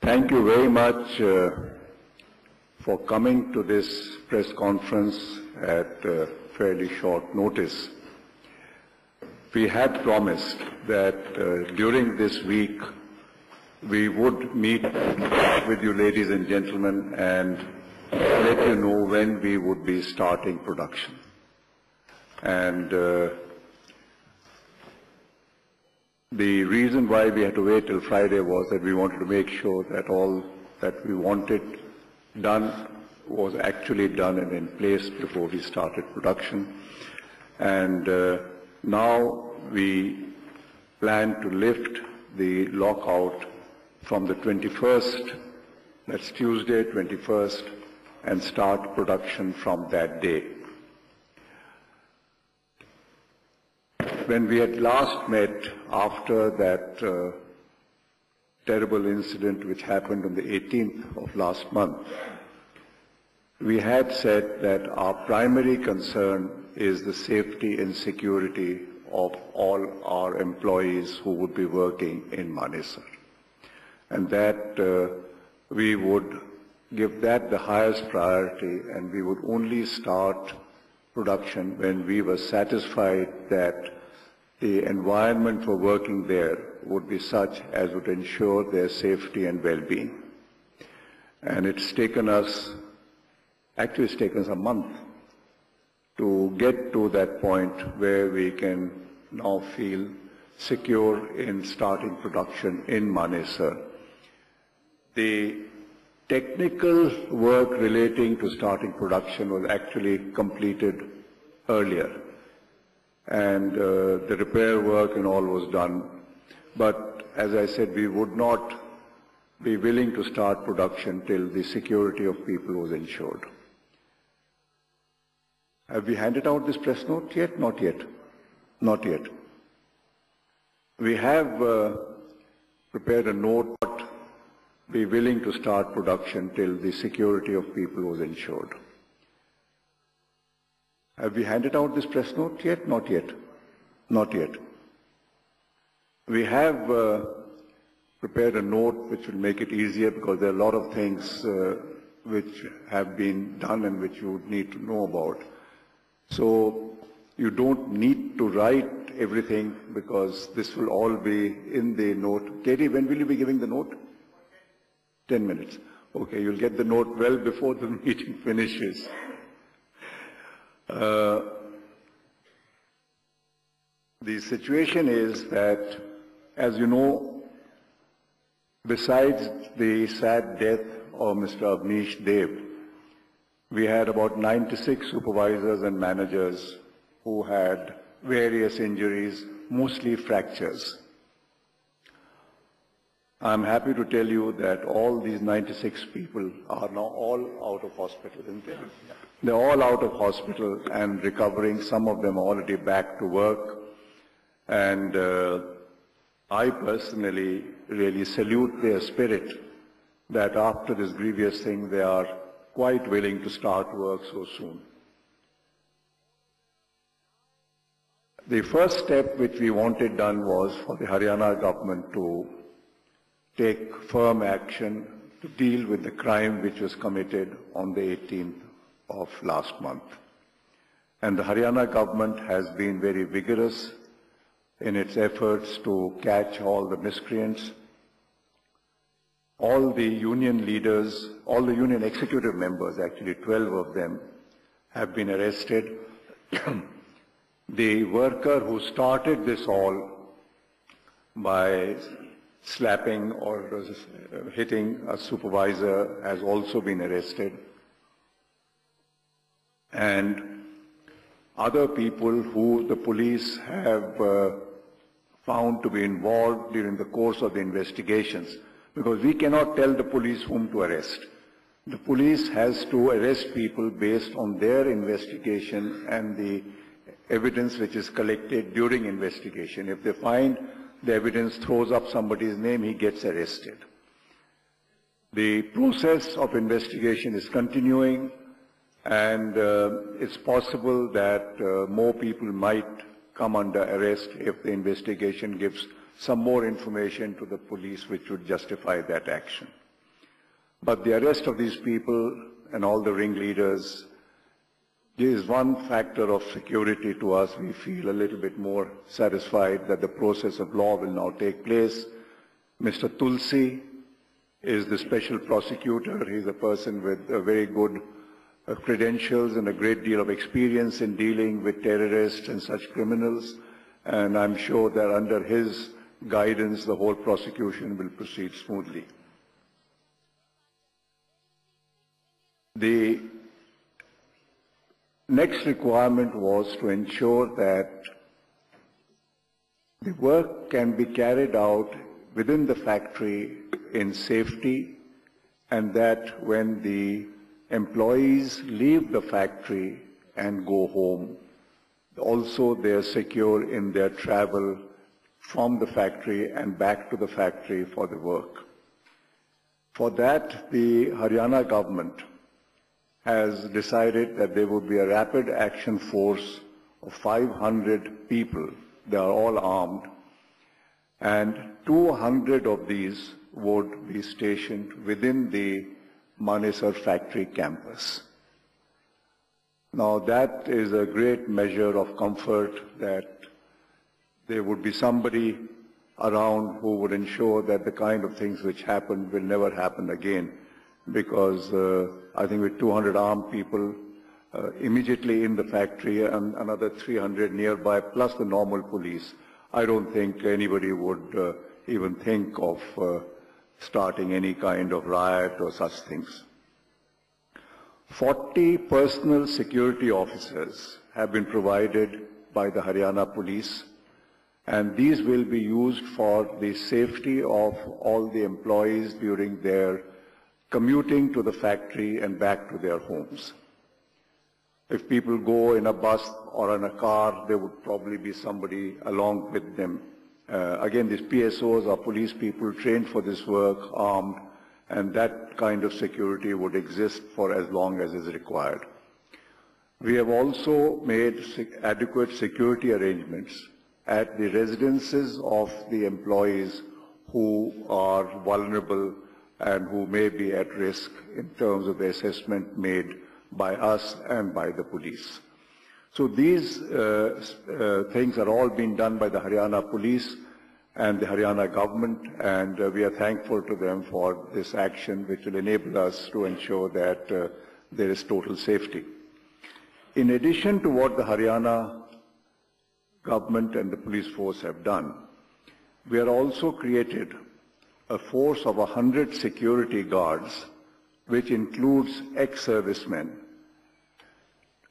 Thank you very much for coming to this press conference at fairly short notice. We had promised that during this week we would meet with you, ladies and gentlemen, and let you know when we would be starting production. And the reason why we had to wait till Friday was that we wanted to make sure that all that we wanted done was actually done and in place before we started production. And now we plan to lift the lockout from the 21st, that's Tuesday, 21st, and start production from that day. When we had last met after that terrible incident which happened on the 18th of last month, we had said that our primary concern is the safety and security of all our employees who would be working in Manesar, and that we would give that the highest priority, and we would only start production when we were satisfied that the environment for working there would be such as would ensure their safety and well-being. And it's taken us a month to get to that point where we can now feel secure in starting production in Manesar. The technical work relating to starting production was actually completed earlier, and the repair work and all was done. But as I said, we would not be willing to start production till the security of people was ensured. Have we handed out this press note yet? Not yet. Not yet. We have prepared a note, not be willing to start production till the security of people was ensured. Have we handed out this press note yet? Not yet. Not yet. We have prepared a note which will make it easier, because there are a lot of things which have been done and which you would need to know about. So you don't need to write everything, because this will all be in the note. Katie, when will you be giving the note? 10 minutes. Okay, you'll get the note well before the meeting finishes. The situation is that, as you know, besides the sad death of Mr. Avnish Dev, we had about 96 supervisors and managers who had various injuries, mostly fractures. I'm happy to tell you that all these 96 people are now all out of hospital, isn't it? They're all out of hospital and recovering. Some of them are already back to work. And I personally really salute their spirit that after this grievous thing, they are quite willing to start work so soon. The first step which we wanted done was for the Haryana government to take firm action to deal with the crime which was committed on the 18th of last month. And the Haryana government has been very vigorous in its efforts to catch all the miscreants. All the union leaders, all the union executive members, actually 12 of them, have been arrested. The worker who started this all by slapping or hitting a supervisor has also been arrested. And other people who the police have found to be involved during the course of the investigations, because we cannot tell the police whom to arrest. The police has to arrest people based on their investigation and the evidence which is collected during investigation. If they find the evidence throws up somebody's name, he gets arrested. The process of investigation is continuing, and it's possible that more people might come under arrest if the investigation gives some more information to the police which would justify that action. But the arrest of these people and all the ringleaders is one factor of security to us. We feel a little bit more satisfied that the process of law will now take place. Mr. Tulsi is the special prosecutor. He's a person with very good credentials and a great deal of experience in dealing with terrorists and such criminals. And I'm sure that under his guidance, the whole prosecution will proceed smoothly. The next requirement was to ensure that the work can be carried out within the factory in safety, and that when the employees leave the factory and go home, also they are secure in their travel from the factory and back to the factory for the work. For that, the Haryana government has decided that there would be a rapid action force of 500 people. They are all armed, and 200 of these would be stationed within the Manesar factory campus. Now that is a great measure of comfort that there would be somebody around who would ensure that the kind of things which happened will never happen again, because I think with 200 armed people immediately in the factory and another 300 nearby, plus the normal police, I don't think anybody would even think of starting any kind of riot or such things. 40 personal security officers have been provided by the Haryana police, and these will be used for the safety of all the employees during their commuting to the factory and back to their homes. If people go in a bus or in a car, there would probably be somebody along with them. Again, these PSOs are police people trained for this work, armed, and that kind of security would exist for as long as is required. We have also made adequate security arrangements at the residences of the employees who are vulnerable and who may be at risk in terms of the assessment made by us and by the police. So these things are all being done by the Haryana police and the Haryana government, and we are thankful to them for this action, which will enable us to ensure that there is total safety. In addition to what the Haryana government and the police force have done, we have also created a force of 100 security guards, which includes ex-servicemen.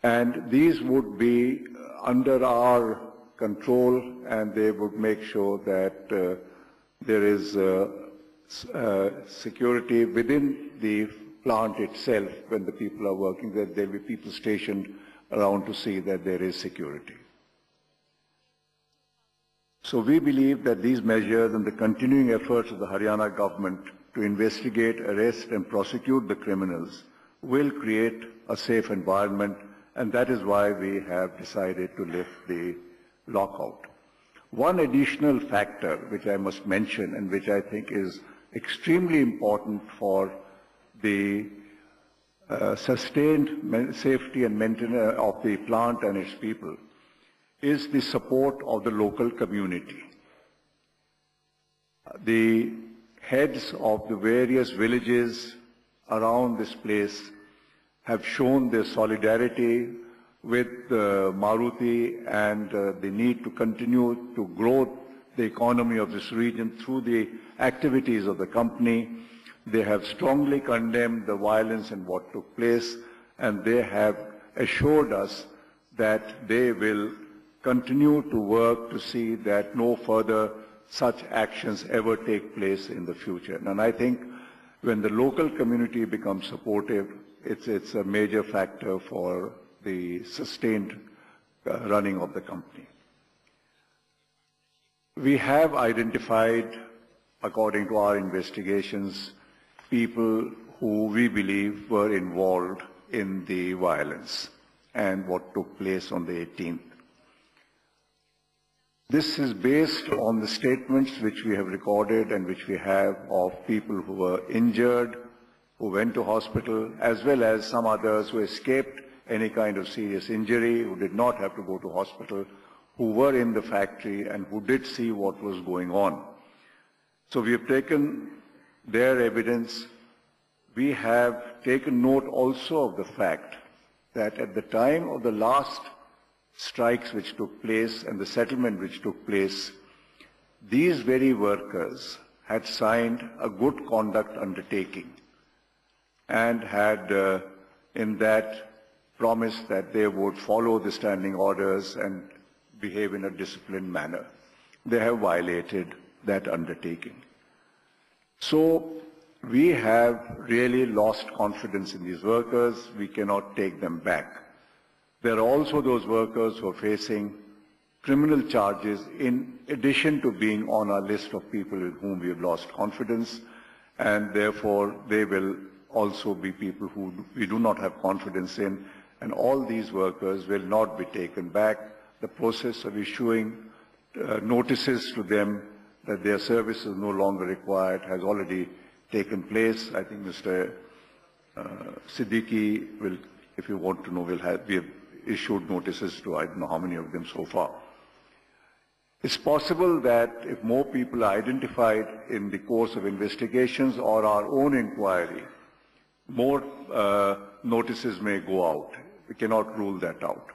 And these would be under our control, and they would make sure that there is security within the plant itself when the people are working, that there will be people stationed around to see that there is security. So we believe that these measures and the continuing efforts of the Haryana government to investigate, arrest and prosecute the criminals will create a safe environment, and that is why we have decided to lift the lockout. One additional factor which I must mention and which I think is extremely important for the sustained safety and maintenance of the plant and its people is the support of the local community. The heads of the various villages around this place have shown their solidarity with Maruti and the need to continue to grow the economy of this region through the activities of the company. They have strongly condemned the violence and what took place, and they have assured us that they will continue to work to see that no further such actions ever take place in the future. And I think when the local community becomes supportive, it's a major factor for the sustained running of the company. We have identified, according to our investigations, people who we believe were involved in the violence and what took place on the 18th. This is based on the statements which we have recorded and which we have of people who were injured, who went to hospital, as well as some others who escaped any kind of serious injury, who did not have to go to hospital, who were in the factory and who did see what was going on. So we have taken their evidence. We have taken note also of the fact that at the time of the last strikes which took place and the settlement which took place, these very workers had signed a good conduct undertaking and had in that promised that they would follow the standing orders and behave in a disciplined manner. They have violated that undertaking. So we have really lost confidence in these workers. We cannot take them back. There are also those workers who are facing criminal charges in addition to being on our list of people with whom we have lost confidence, and therefore they will also be people who we do not have confidence in, and all these workers will not be taken back. The process of issuing notices to them that their service is no longer required has already taken place. I think Mr. Siddiqui will, if you want to know, we have issued notices to I don't know how many of them so far. It's possible that if more people are identified in the course of investigations or our own inquiry, more notices may go out. We cannot rule that out.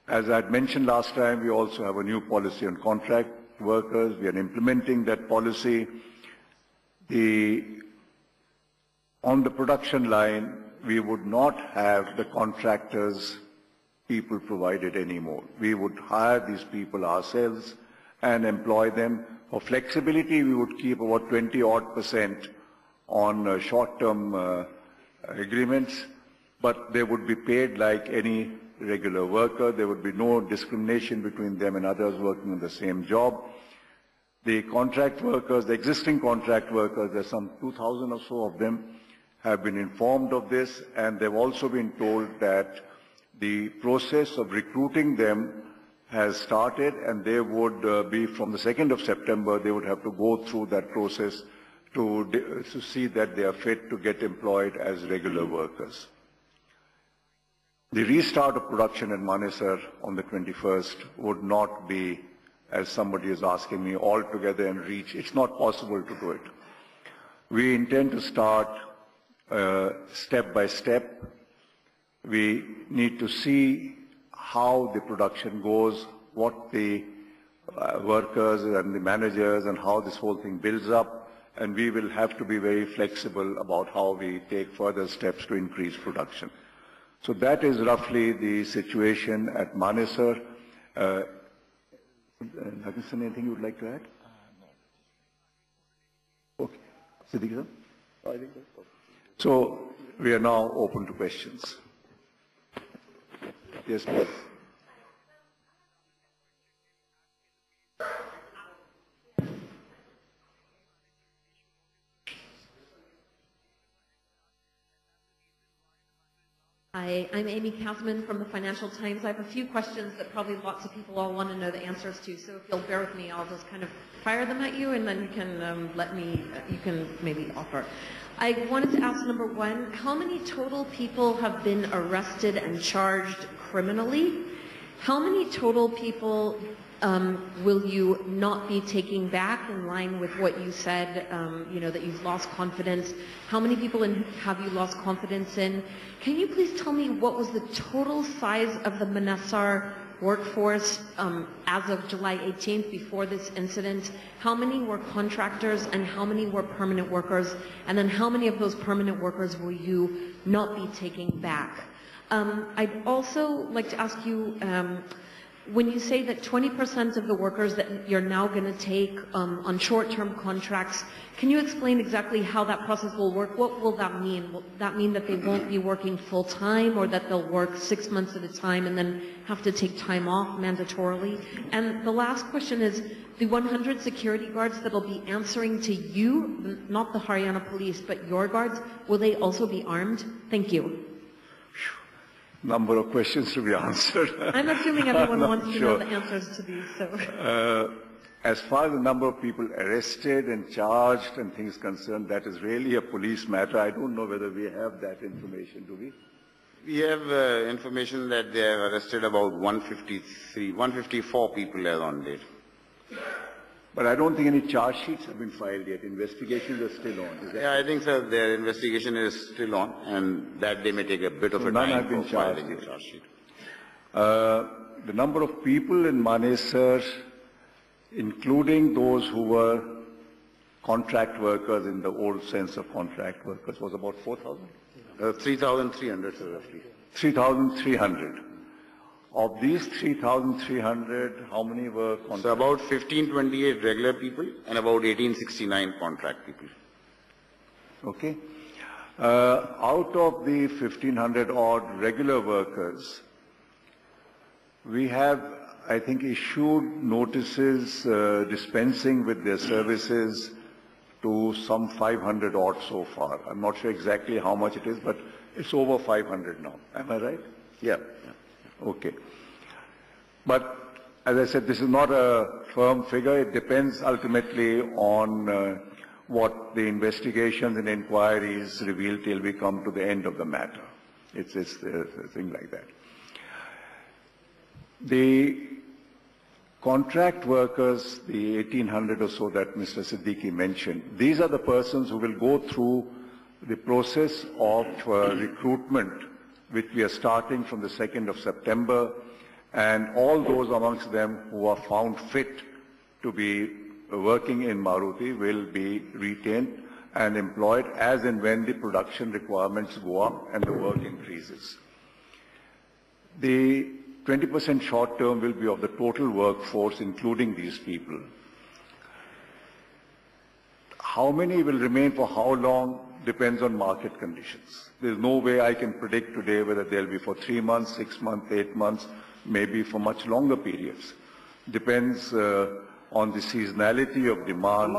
As I had mentioned last time, we also have a new policy on contract workers. We are implementing that policy. On the production line, we would not have the contractors people provided anymore. We would hire these people ourselves and employ them. For flexibility, we would keep about 20% on short-term agreements, but they would be paid like any regular worker. There would be no discrimination between them and others working on the same job. The contract workers, the existing contract workers, there's some 2,000 or so of them, have been informed of this, and they've also been told that the process of recruiting them has started, and they would be from the 2nd of September, they would have to go through that process to see that they are fit to get employed as regular workers. The restart of production at Manesar on the 21st would not be, as somebody is asking me, altogether and reach. It's not possible to do it. We intend to start step by step. We need to see how the production goes, what the workers and the managers and how this whole thing builds up, and we will have to be very flexible about how we take further steps to increase production. So that is roughly the situation at Manesar. Hakan, anything you would like to add? No. Okay. Siddiqui sir? I think that's okay. So we are now open to questions. Yes, please. Hi, I'm Amy Kaufman from the Financial Times. I have a few questions that probably lots of people all want to know the answers to, so if you'll bear with me, I'll just kind of fire them at you, and then you can you can maybe offer. I wanted to ask, number one, how many total people have been arrested and charged criminally? How many total people will you not be taking back in line with what you said, that you've lost confidence? How many people have you lost confidence in? Can you please tell me what was the total size of the Manesar workforce as of July 18th before this incident? How many were contractors and how many were permanent workers? And then how many of those permanent workers will you not be taking back? I'd also like to ask you, when you say that 20% of the workers that you're now going to take on short-term contracts, can you explain exactly how that process will work? What will that mean? Will that mean that they won't be working full-time, or that they'll work 6 months at a time and then have to take time off mandatorily? And the last question is, the 100 security guards that will be answering to you, not the Haryana police, but your guards, will they also be armed? Thank you. Number of questions to be answered. I'm assuming everyone wants to know the answers to these. So, as far as the number of people arrested and charged and things concerned, that is really a police matter. I don't know whether we have that information, do we? We have information that they have arrested about 154 people as on date. But I don't think any charge sheets have been filed yet. Investigations are still on. Is that Yeah, I think, sir, their investigation is still on, and that they may take a bit of a none time have been for charged filing the yet. charge sheet. The number of people in Manesar, including those who were contract workers in the old sense of contract workers, was about 4,000? 3,300, sir, roughly. 3,300. Of these 3,300, how many were contract? So about 1,528 regular people and about 1,869 contract people. Okay. Out of the 1,500 odd regular workers, we have, I think, issued notices dispensing with their services to some 500 odd so far. I'm not sure exactly how much it is, but it's over 500 now. Am I right? Yeah. Okay. But as I said, this is not a firm figure. It depends ultimately on what the investigations and inquiries reveal till we come to the end of the matter. It's a thing like that. The contract workers, the 1,800 or so that Mr. Siddiqui mentioned, these are the persons who will go through the process of recruitment, which we are starting from the 2nd of September, and all those amongst them who are found fit to be working in Maruti will be retained and employed as and when the production requirements go up and the work increases. The 20% short term will be of the total workforce, including these people. How many will remain for how long depends on market conditions. There's no way I can predict today whether they'll be for 3 months, 6 months, 8 months, maybe for much longer periods. Depends on the seasonality of demand.